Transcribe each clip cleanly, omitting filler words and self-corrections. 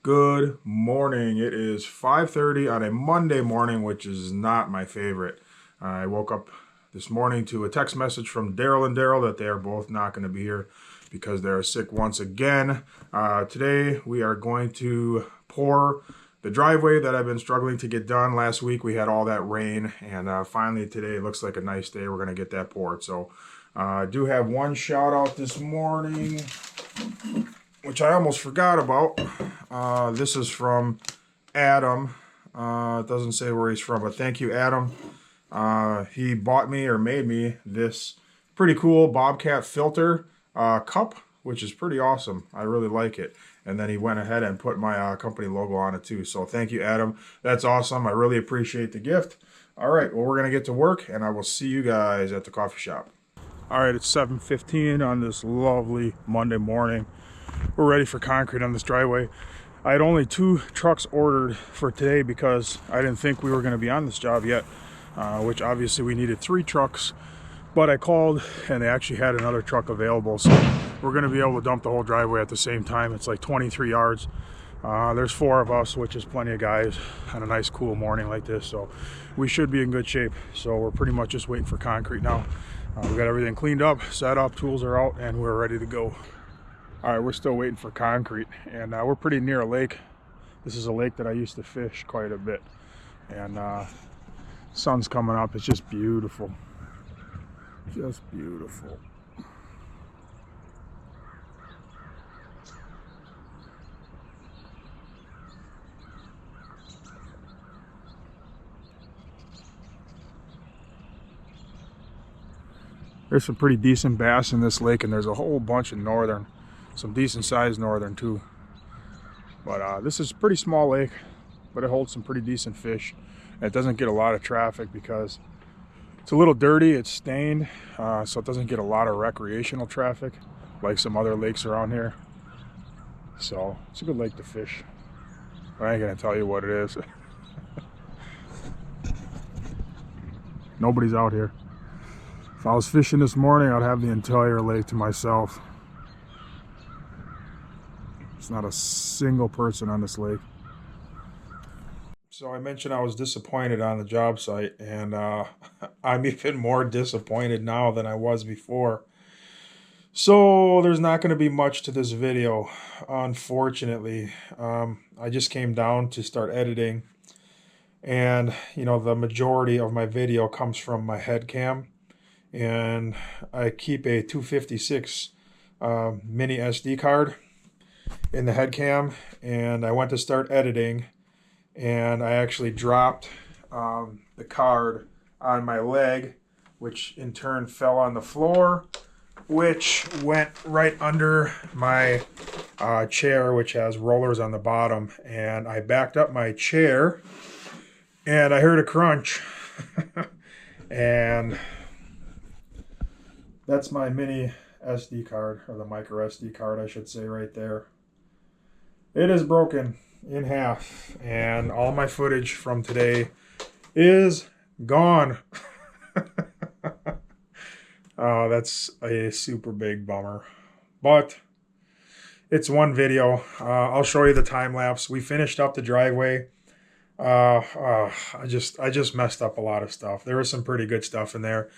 Good morning. It is 5:30 on a Monday morning, which is not my favorite. I woke up this morning to a text message from Daryl and Daryl that they are both not going to be here because they're sick once again. Today we are going to pour the driveway that I've been struggling to get done. Last week we had all that rain, and finally today it looks like a nice day. We're going to get that poured. So I do have one shout out this morning, which I almost forgot about. This is from Adam. It doesn't say where he's from, but thank you, Adam. He bought me or made me this pretty cool Bobcat filter cup, which is pretty awesome. I really like it. And then he went ahead and put my company logo on it too. So thank you, Adam. That's awesome. I really appreciate the gift. All right, well, we're going to get to work, and I will see you guys at the coffee shop. All right, it's 7:15 on this lovely Monday morning. We're ready for concrete on this driveway. I had only 2 trucks ordered for today because I didn't think we were going to be on this job yet, which obviously we needed 3 trucks. But I called and they actually had another truck available, so we're going to be able to dump the whole driveway at the same time. It's like 23 yards. There's 4 of us, which is plenty of guys on a nice cool morning like this, so we should be in good shape. So we're pretty much just waiting for concrete now. We got everything cleaned up, set up, tools are out, and we're ready to go. All right, we're still waiting for concrete, and we're pretty near a lake. This is a lake that I used to fish quite a bit, and sun's coming up. It's just beautiful, just beautiful. There's some pretty decent bass in this lake, and there's a whole bunch of northern, some decent sized northern too. But this is a pretty small lake, but it holds some pretty decent fish. And it doesn't get a lot of traffic because it's a little dirty, it's stained, so it doesn't get a lot of recreational traffic like some other lakes around here. So it's a good lake to fish. I ain't gonna tell you what it is. Nobody's out here. If I was fishing this morning, I'd have the entire lake to myself. There's not a single person on this lake. So I mentioned I was disappointed on the job site, and I'm even more disappointed now than I was before. So there's not going to be much to this video, unfortunately. I just came down to start editing, and you know, the majority of my video comes from my head cam. And I keep a 256 mini SD card in the head cam, and I went to start editing, and I actually dropped the card on my leg, which in turn fell on the floor, which went right under my chair, which has rollers on the bottom. And I backed up my chair and I heard a crunch. And that's my mini SD card, or the micro SD card, I should say, right there. It is broken in half, and all my footage from today is gone. Oh, that's a super big bummer. But it's one video. I'll show you the time lapse. We finished up the driveway. I just messed up a lot of stuff. There was some pretty good stuff in there.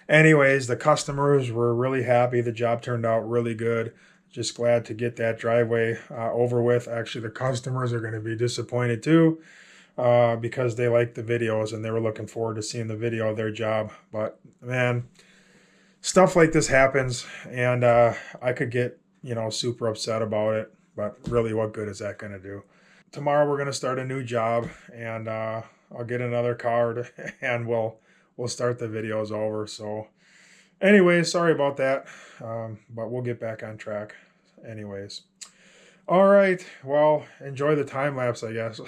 Anyways, the customers were really happy. The job turned out really good. Just glad to get that driveway over with. Actually, the customers are going to be disappointed too because they liked the videos and they were looking forward to seeing the video of their job. But man, stuff like this happens, and I could get, you know, super upset about it. But really, what good is that going to do? Tomorrow we're going to start a new job, and I'll get another card, and we'll start the videos over. So anyways, sorry about that, but we'll get back on track anyways. All right, well, enjoy the time lapse, I guess.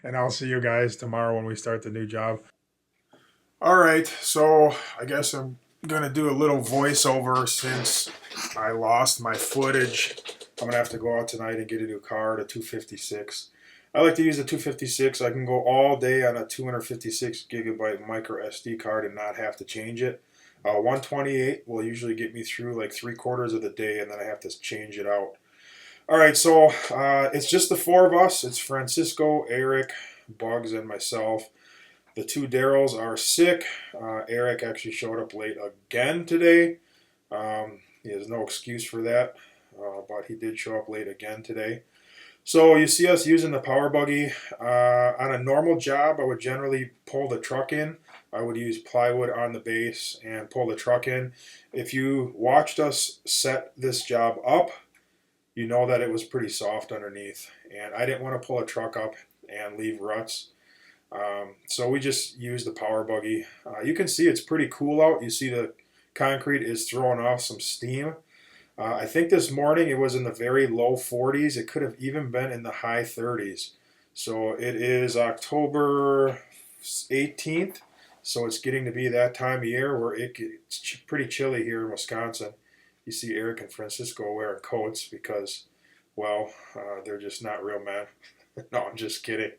And I'll see you guys tomorrow when we start the new job. All right, so I guess I'm gonna do a little voiceover since I lost my footage. I'm gonna have to go out tonight and get a new card, a 256. I like to use a 256. I can go all day on a 256 gigabyte micro SD card and not have to change it. 128 will usually get me through like 3/4 of the day, and then I have to change it out. All right, so it's just the four of us. It's Francisco, Eric, Bugs, and myself. The two Daryls are sick. Eric actually showed up late again today. He has no excuse for that, but he did show up late again today. So you see us using the power buggy. On a normal job, I would generally pull the truck in. I would use plywood on the base and pull the truck in. If you watched us set this job up, you know that it was pretty soft underneath, and I didn't want to pull a truck up and leave ruts. So we just used the power buggy. You can see it's pretty cool out. You see the concrete is throwing off some steam. I think this morning it was in the very low 40s. It could have even been in the high 30s. So it is October 18th. So it's getting to be that time of year where it's pretty chilly here in Wisconsin. You see Eric and Francisco wearing coats because, well, they're just not real men. No, I'm just kidding.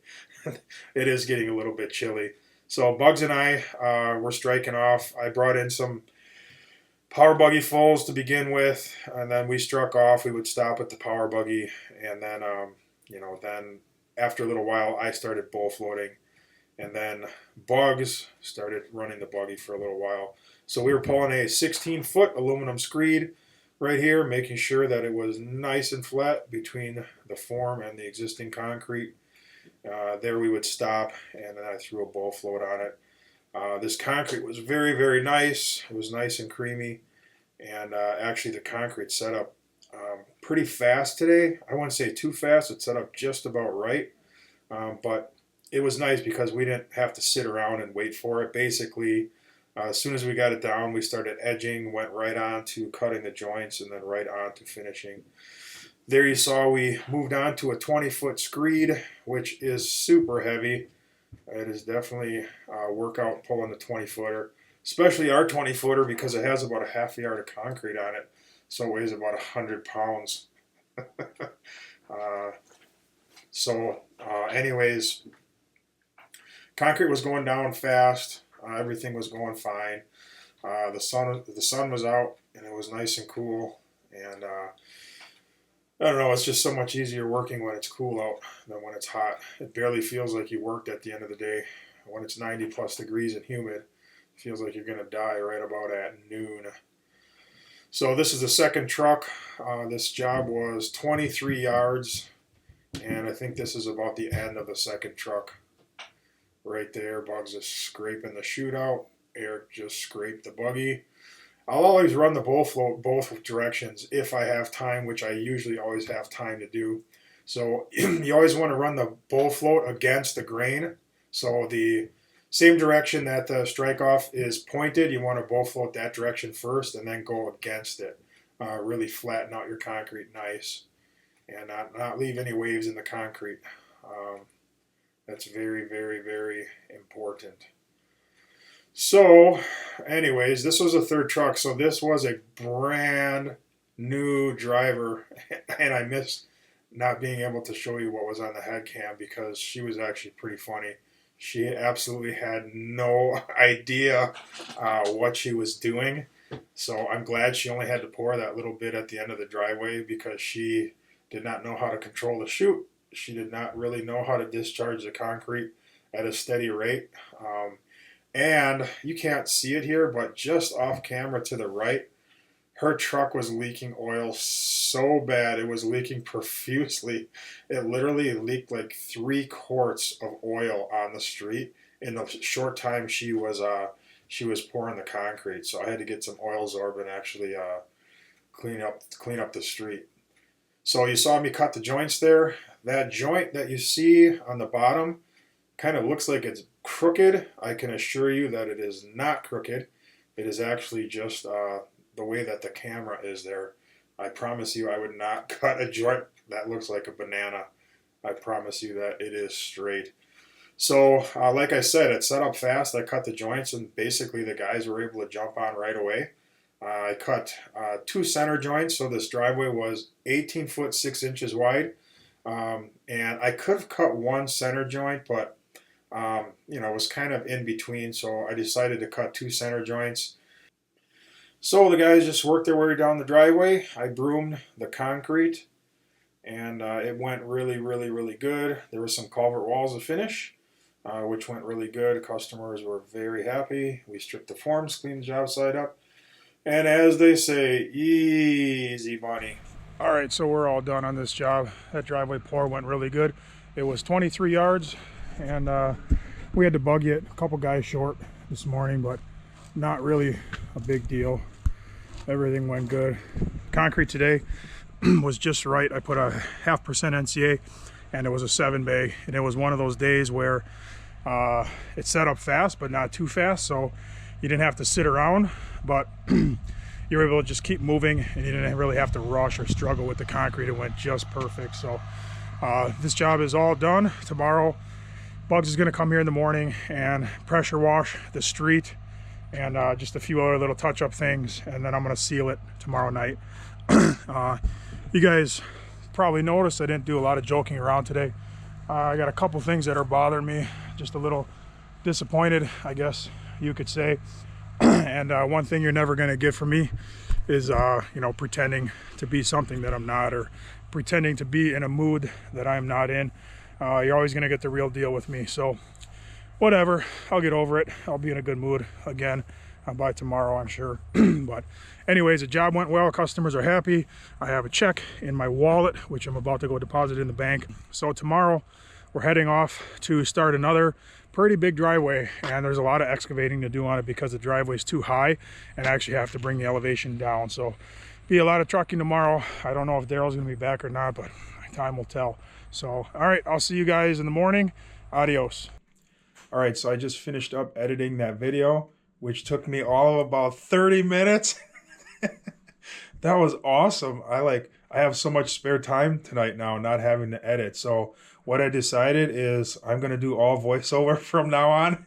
It is getting a little bit chilly. So Bugs and I were striking off. I brought in some power buggy fulls to begin with, and then we struck off. We would stop at the power buggy, and then, then after a little while, I started bull floating, and then Bugs started running the buggy for a little while. So we were pulling a 16-foot aluminum screed right here, making sure that it was nice and flat between the form and the existing concrete. There we would stop, and then I threw a bull float on it. This concrete was very, very nice. It was nice and creamy, and actually the concrete set up pretty fast today. I wouldn't say too fast. It set up just about right, but it was nice because we didn't have to sit around and wait for it. Basically, as soon as we got it down, we started edging, went right on to cutting the joints, and then right on to finishing. There you saw we moved on to a 20-foot screed, which is super heavy. It is definitely a workout pulling the 20-footer, especially our 20-footer because it has about a half a yard of concrete on it, so it weighs about 100 pounds. Anyways, concrete was going down fast. Everything was going fine. The sun was out, and it was nice and cool. And I don't know, it's just so much easier working when it's cool out than when it's hot. It barely feels like you worked at the end of the day. When it's 90 plus degrees and humid, it feels like you're going to die right about at noon. So this is the second truck. This job was 23 yards, and I think this is about the end of the second truck. Right there, Bugs is scraping the chute out. Eric just scraped the buggy. I'll always run the bull float both directions if I have time, which I usually always have time to do. So you always want to run the bull float against the grain. So the same direction that the strike off is pointed, you want to bull float that direction first and then go against it. Really flatten out your concrete nice and not leave any waves in the concrete. That's very, very, very important. So, anyways, this was a third truck. So this was a brand new driver, and I missed not being able to show you what was on the head cam because she was actually pretty funny. She absolutely had no idea what she was doing. So I'm glad she only had to pour that little bit at the end of the driveway because she did not know how to control the chute. She did not really know how to discharge the concrete at a steady rate. And you can't see it here, but just off camera to the right, her truck was leaking oil so bad. It was leaking profusely. It literally leaked like 3 quarts of oil on the street in the short time she was pouring the concrete. So I had to get some oil Zorb and actually clean up the street. So you saw me cut the joints there. That joint that you see on the bottom kind of looks like it's crooked. I can assure you that it is not crooked. It is actually just the way that the camera is there. I promise you I would not cut a joint that looks like a banana. I promise you that it is straight. So like I said, it set up fast. I cut the joints and basically the guys were able to jump on right away. I cut 2 center joints, so this driveway was 18 foot 6 inches wide. And I could have cut 1 center joint, but it was kind of in between, so I decided to cut 2 center joints. So the guys just worked their way down the driveway. I broomed the concrete, and it went really, really, really good. There were some culvert walls to finish, which went really good. Customers were very happy. We stripped the forms, cleaned the job site up, and as they say, easy money. All right, so we're all done on this job. That driveway pour went really good. It was 23 yards, and we had to buggy it. A couple guys short this morning, but not really a big deal. Everything went good. Concrete today was just right. I put a 0.5% NCA, and it was a 7-bay, and it was one of those days where it set up fast, but not too fast, so you didn't have to sit around, but you were able to just keep moving, and you didn't really have to rush or struggle with the concrete. It went just perfect. So this job is all done. Tomorrow, Bugs is going to come here in the morning and pressure wash the street and just a few other little touch-up things, and then I'm going to seal it tomorrow night. You guys probably noticed I didn't do a lot of joking around today. I got a couple things that are bothering me, just a little disappointed, I guess you could say. And one thing you're never going to get from me is you know, pretending to be something that I'm not, or pretending to be in a mood that I'm not in. You're always going to get the real deal with me. So whatever, I'll get over it. I'll be in a good mood again by tomorrow, I'm sure. But anyways, the job went well. Customers are happy. I have a check in my wallet, which I'm about to go deposit in the bank. So tomorrow we're heading off to start another pretty big driveway, and there's a lot of excavating to do on it because the driveway is too high, and I actually have to bring the elevation down. So be a lot of trucking tomorrow. I don't know if Daryl's going to be back or not, but time will tell. So all right, I'll see you guys in the morning. Adios. All right, so I just finished up editing that video, which took me all of about 30 minutes. That was awesome. I have so much spare time tonight now, not having to edit. So what I decided is I'm going to do all voiceover from now on.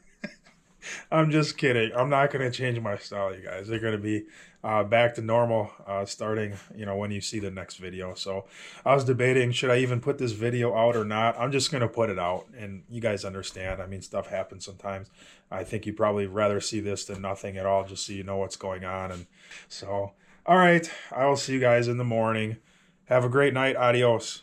I'm just kidding. I'm not going to change my style, you guys. They're going to be back to normal starting, you know, when you see the next video. So I was debating, should I even put this video out or not? I'm just going to put it out, and you guys understand. I mean, stuff happens sometimes. I think you'd probably rather see this than nothing at all, just so you know what's going on. And so, all right, I will see you guys in the morning. Have a great night. Adios.